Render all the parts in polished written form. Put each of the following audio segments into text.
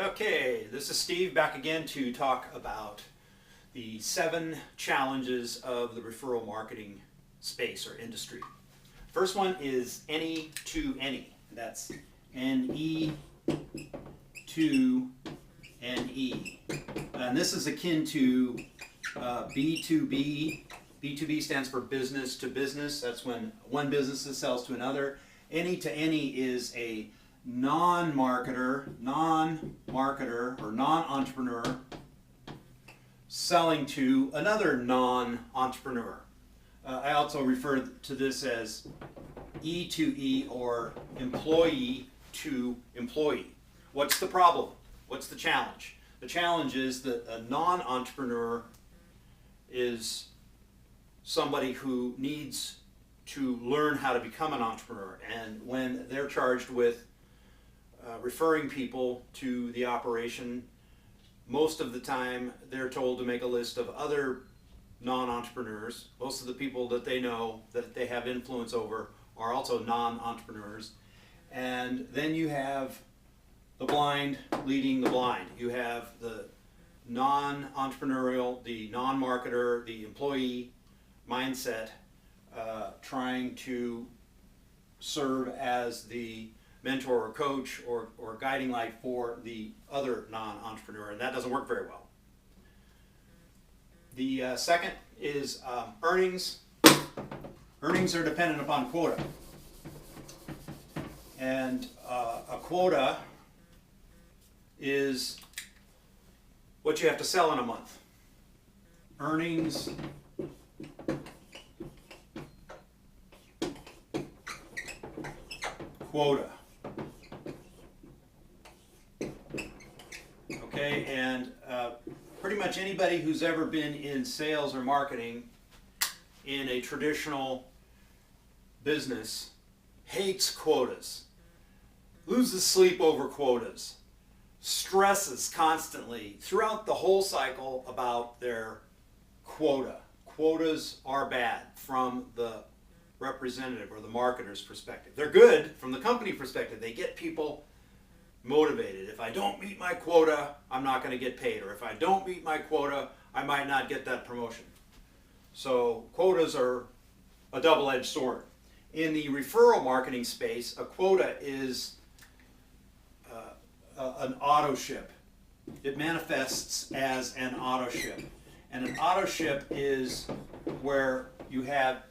Okay, this is Steve back again to talk about the 7 challenges of the referral marketing space or industry. First one is any-to-any. That's N-E to N-E. And this is akin to B2B. B2B stands for business to business. That's when one business sells to another. Any-to-any is a non-marketer or non-entrepreneur selling to another non-entrepreneur. I also refer to this as E to E or employee to employee. What's the problem? What's the challenge? The challenge is that a non-entrepreneur is somebody who needs to learn how to become an entrepreneur, and when they're charged with referring people to the operation, most of the time they're told to make a list of other non-entrepreneurs. Most of the people that they know that they have influence over are also non-entrepreneurs. And then you have the blind leading the blind. You have the non-entrepreneurial, the non-marketer, the employee mindset trying to serve as the mentor or coach or guiding light for the other non-entrepreneur, and that doesn't work very well. The second is earnings. Earnings are dependent upon quota, and a quota is what you have to sell in a month. Earnings quota. Okay, and pretty much anybody who's ever been in sales or marketing in a traditional business hates quotas, loses sleep over quotas, stresses constantly throughout the whole cycle about their quota. Quotas are bad from the representative or the marketer's perspective. They're good from the company perspective. They get people motivated. If I don't meet my quota, I'm not going to get paid. Or if I don't meet my quota, I might not get that promotion. So quotas are a double-edged sword. In the referral marketing space, a quota is an auto ship. It manifests as an auto ship. And an auto ship is where you have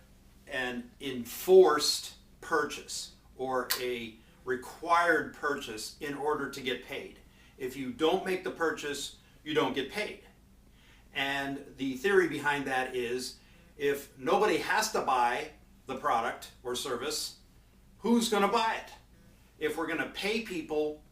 an enforced purchase or a required purchase in order to get paid. If you don't make the purchase, you don't get paid. And the theory behind that is if nobody has to buy the product or service, who's going to buy it? If we're going to pay people,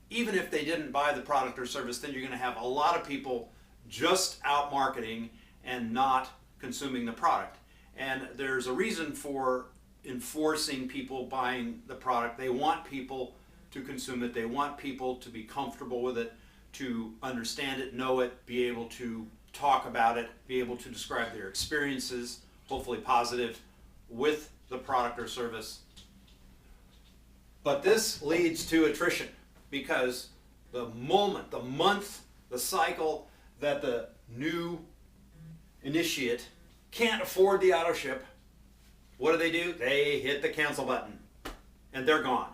even if they didn't buy the product or service, then you're going to have a lot of people just out marketing and not consuming the product. And there's a reason for enforcing people buying the product. They want people to consume it. They want people to be comfortable with it, to understand it, know it, be able to talk about it, be able to describe their experiences, hopefully positive, with the product or service. But this leads to attrition because the moment, the month, the cycle that the new initiate can't afford the auto ship, what do? They hit the cancel button and they're gone.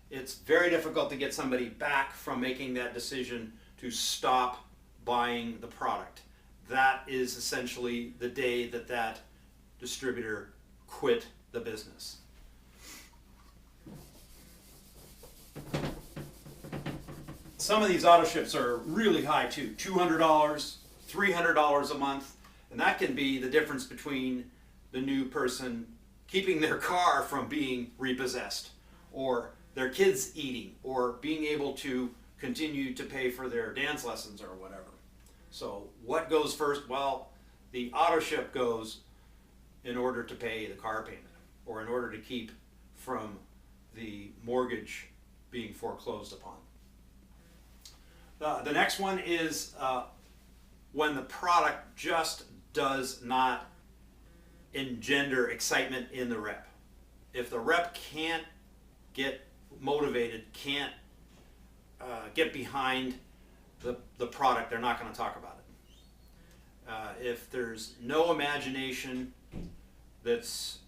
It's very difficult to get somebody back from making that decision to stop buying the product. That is essentially the day that that distributor quit the business. Some of these auto ships are really high too, $200, $300 a month. And that can be the difference between the new person keeping their car from being repossessed, or their kids eating, or being able to continue to pay for their dance lessons or whatever. So what goes first? Well, the auto ship goes in order to pay the car payment, or in order to keep from the mortgage being foreclosed upon. The next one is when the product just does not engender excitement in the rep. If the rep can't get motivated, can't get behind the product, they're not going to talk about it. If there's no imagination that's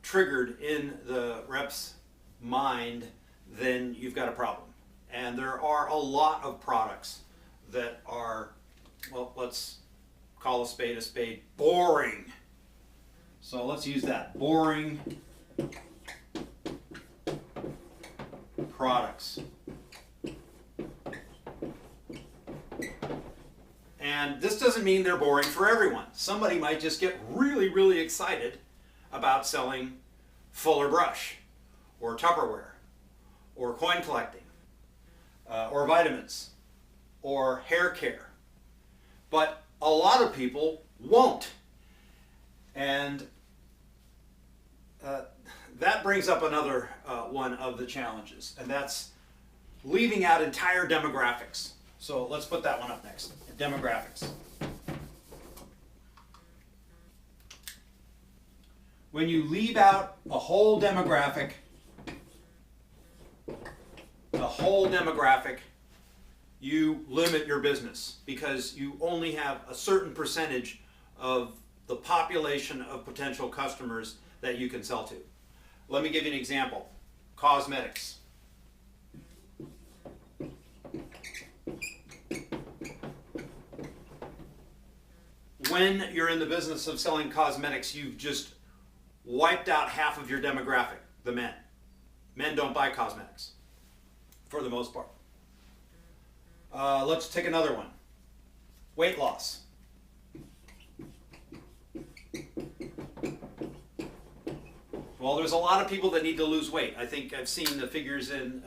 triggered in the rep's mind, then you've got a problem. And there are a lot of products that are, well, let's call a spade, boring. So let's use that, boring products. And this doesn't mean they're boring for everyone. Somebody might just get really, really excited about selling Fuller brush, or Tupperware, or coin collecting, or vitamins, or hair care. But a lot of people won't. And that brings up another one of the challenges, and that's leaving out entire demographics. So let's put that one up next, demographics. When you leave out a whole demographic, you limit your business because you only have a certain percentage of the population of potential customers that you can sell to. Let me give you an example. Cosmetics. When you're in the business of selling cosmetics, you've just wiped out half of your demographic, the men. Men don't buy cosmetics, for the most part. Let's take another one. Weight loss. Well, there's a lot of people that need to lose weight. I think I've seen the figures in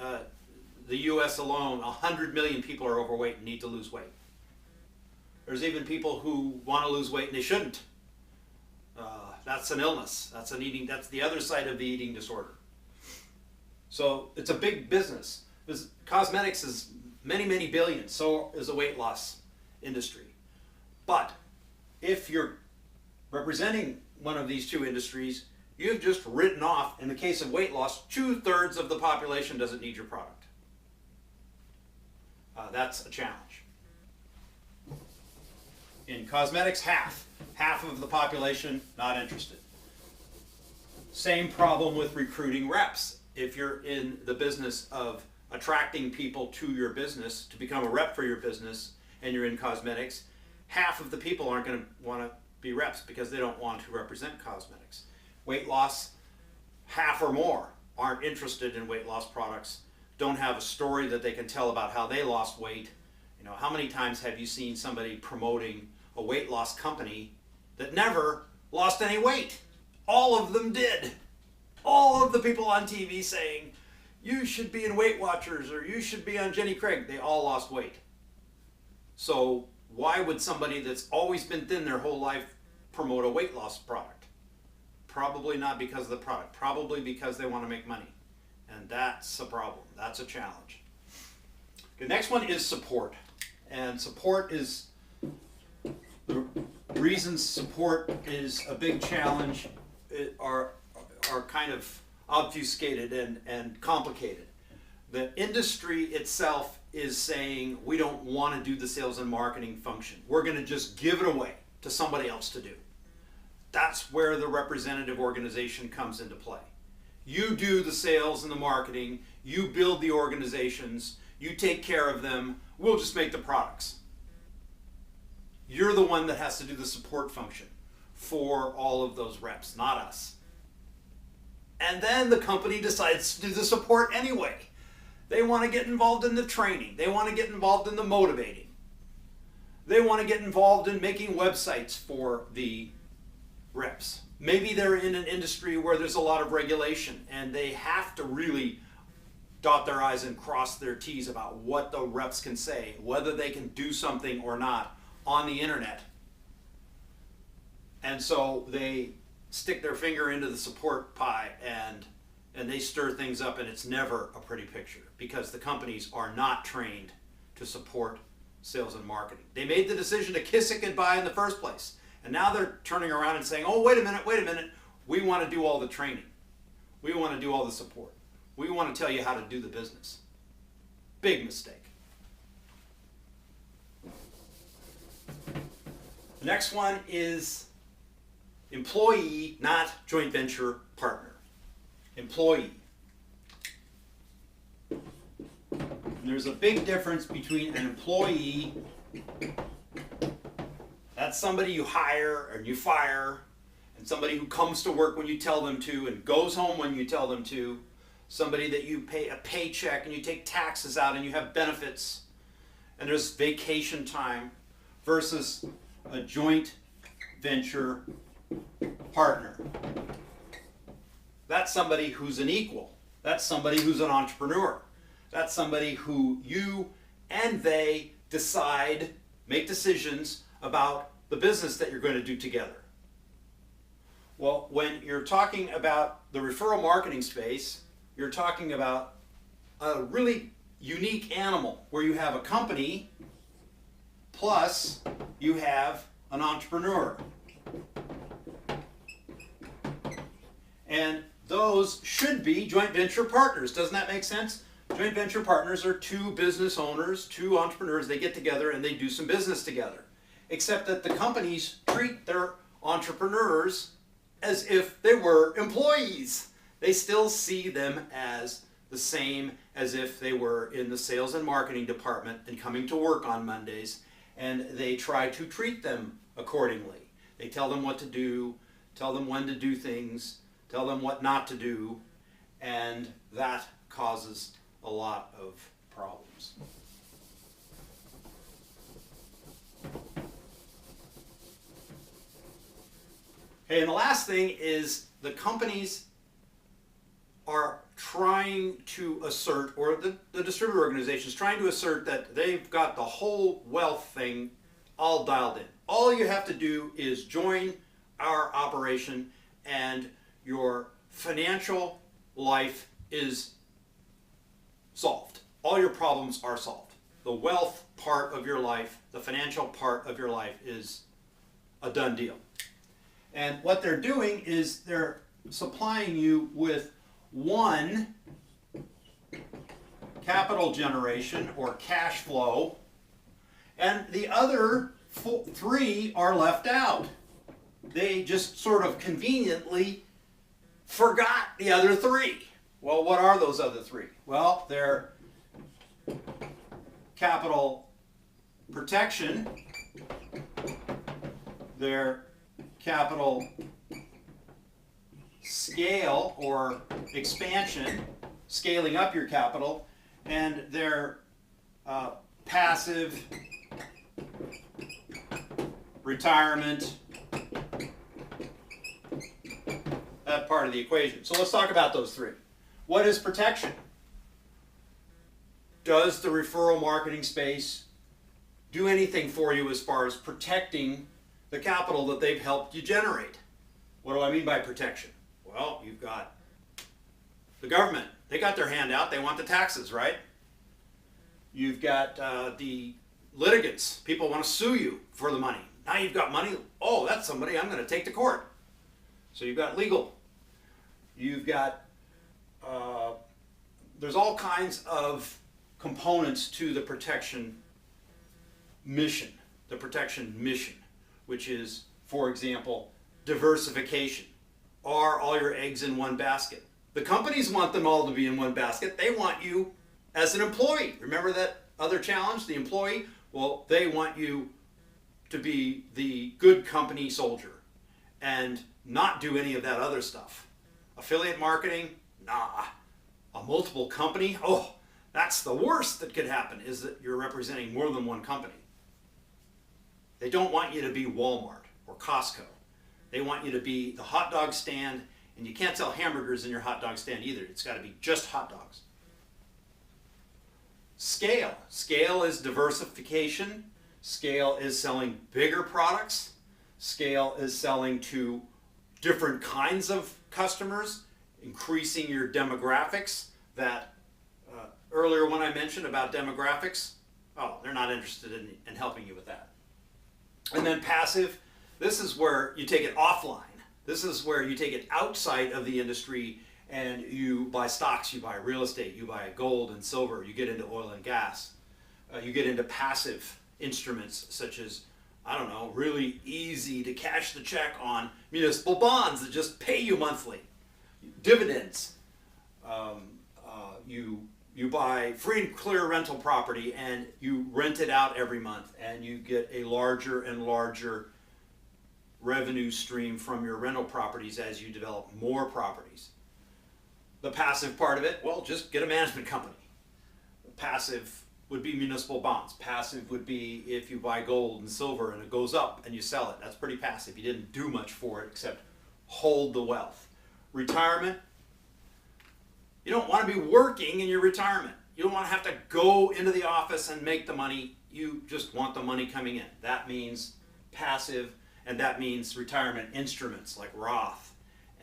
the US alone, 100 million people are overweight and need to lose weight. There's even people who want to lose weight and they shouldn't. That's an illness. That's the other side of the eating disorder. So it's a big business. Cosmetics is many, many billions. So is the weight loss industry. But if you're representing one of these two industries, you've just written off, in the case of weight loss, 2/3 of the population doesn't need your product. That's a challenge. In cosmetics, half of the population not interested. Same problem with recruiting reps. If you're in the business of attracting people to your business to become a rep for your business and you're in cosmetics, half of the people aren't going to want to be reps because they don't want to represent cosmetics. Weight loss, half or more aren't interested in weight loss products, don't have a story that they can tell about how they lost weight. You know, how many times have you seen somebody promoting a weight loss company that never lost any weight? All of them did. All of the people on TV saying, you should be in Weight Watchers or you should be on Jenny Craig, they all lost weight. So why would somebody that's always been thin their whole life promote a weight loss product? Probably not because of the product, probably because they want to make money. And that's a problem, that's a challenge. The next one is support. And support is, the reasons support is a big challenge are kind of obfuscated and complicated. The industry itself is saying we don't want to do the sales and marketing function. We're going to just give it away to somebody else to do. That's where the representative organization comes into play. You do the sales and the marketing, you build the organizations, you take care of them, we'll just make the products. You're the one that has to do the support function for all of those reps, not us. And then the company decides to do the support anyway. They want to get involved in the training. They want to get involved in the motivating. They want to get involved in making websites for the reps. Maybe they're in an industry where there's a lot of regulation and they have to really dot their I's and cross their T's about what the reps can say, whether they can do something or not on the internet. And so they stick their finger into the support pie and they stir things up, and it's never a pretty picture because the companies are not trained to support sales and marketing. They made the decision to kiss it goodbye in the first place. And now they're turning around and saying, oh, wait a minute, we want to do all the training. We want to do all the support. We want to tell you how to do the business. Big mistake. The next one is employee, not joint venture partner. Employee. And there's a big difference between an employee, that's somebody you hire and you fire, and somebody who comes to work when you tell them to and goes home when you tell them to, somebody that you pay a paycheck and you take taxes out and you have benefits and there's vacation time, versus a joint venture partner. That's somebody who's an equal. That's somebody who's an entrepreneur. That's somebody who you and they decide, make decisions about the business that you're going to do together. Well, when you're talking about the referral marketing space, you're talking about a really unique animal where you have a company plus you have an entrepreneur. And those should be joint venture partners. Doesn't that make sense? Joint venture partners are two business owners, two entrepreneurs. They get together and they do some business together. Except that the companies treat their entrepreneurs as if they were employees. They still see them as the same as if they were in the sales and marketing department and coming to work on Mondays, and they try to treat them accordingly. They tell them what to do, tell them when to do things, tell them what not to do, and that causes a lot of problems. Okay, and the last thing is the companies are trying to assert, or the distributor organization is trying to assert that they've got the whole wealth thing all dialed in. All you have to do is join our operation and your financial life is solved. All your problems are solved. The wealth part of your life, the financial part of your life is a done deal. And what they're doing is they're supplying you with one capital generation or cash flow, and the other three are left out. They just sort of conveniently forgot the other three. Well, what are those other three? Well, they're capital protection, they're capital scale or expansion, scaling up your capital, and their passive retirement, that part of the equation. So let's talk about those three. What is protection? Does the referral marketing space do anything for you as far as protecting the capital that they've helped you generate? What do I mean by protection? Well, you've got the government. They got their hand out. They want the taxes, right? You've got the litigants. People want to sue you for the money. Now you've got money. Oh, that's somebody I'm going to take to court. So you've got legal. You've got, there's all kinds of components to the protection mission. The protection mission, which is, for example, diversification. Are all your eggs in one basket? The companies want them all to be in one basket. They want you as an employee. Remember that other challenge, the employee? Well, they want you to be the good company soldier and not do any of that other stuff. Affiliate marketing? Nah. A multiple company? Oh, that's the worst that could happen, is that you're representing more than one company. They don't want you to be Walmart or Costco. They want you to be the hot dog stand, and you can't sell hamburgers in your hot dog stand either. It's got to be just hot dogs. Scale. Scale is diversification. Scale is selling bigger products. Scale is selling to different kinds of customers, increasing your demographics. That earlier when I mentioned about demographics, oh, they're not interested in helping you with that. And then passive. This is where you take it offline. This is where you take it outside of the industry and you buy stocks, you buy real estate, you buy gold and silver, you get into oil and gas, you get into passive instruments such as, I don't know, really easy to cash the check on municipal bonds that just pay you monthly, dividends. You buy free and clear rental property and you rent it out every month, and you get a larger and larger revenue stream from your rental properties as you develop more properties. The passive part of it, well, just get a management company. Passive would be municipal bonds. Passive would be if you buy gold and silver and it goes up and you sell it. That's pretty passive. You didn't do much for it except hold the wealth. Retirement, you don't want to be working in your retirement. You don't want to have to go into the office and make the money. You just want the money coming in. That means passive, and that means retirement instruments like Roth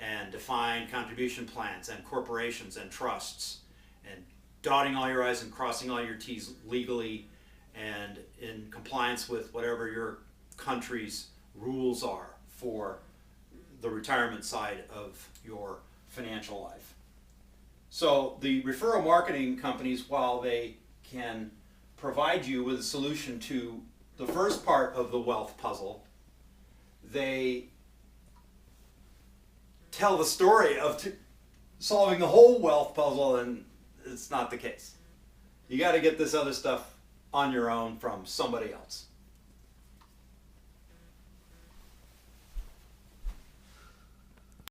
and defined contribution plans and corporations and trusts, and dotting all your I's and crossing all your T's legally and in compliance with whatever your country's rules are for the retirement side of your financial life. So the referral marketing companies, while they can provide you with a solution to the first part of the wealth puzzle, they tell the story of solving the whole wealth puzzle, and it's not the case. You got to get this other stuff on your own from somebody else.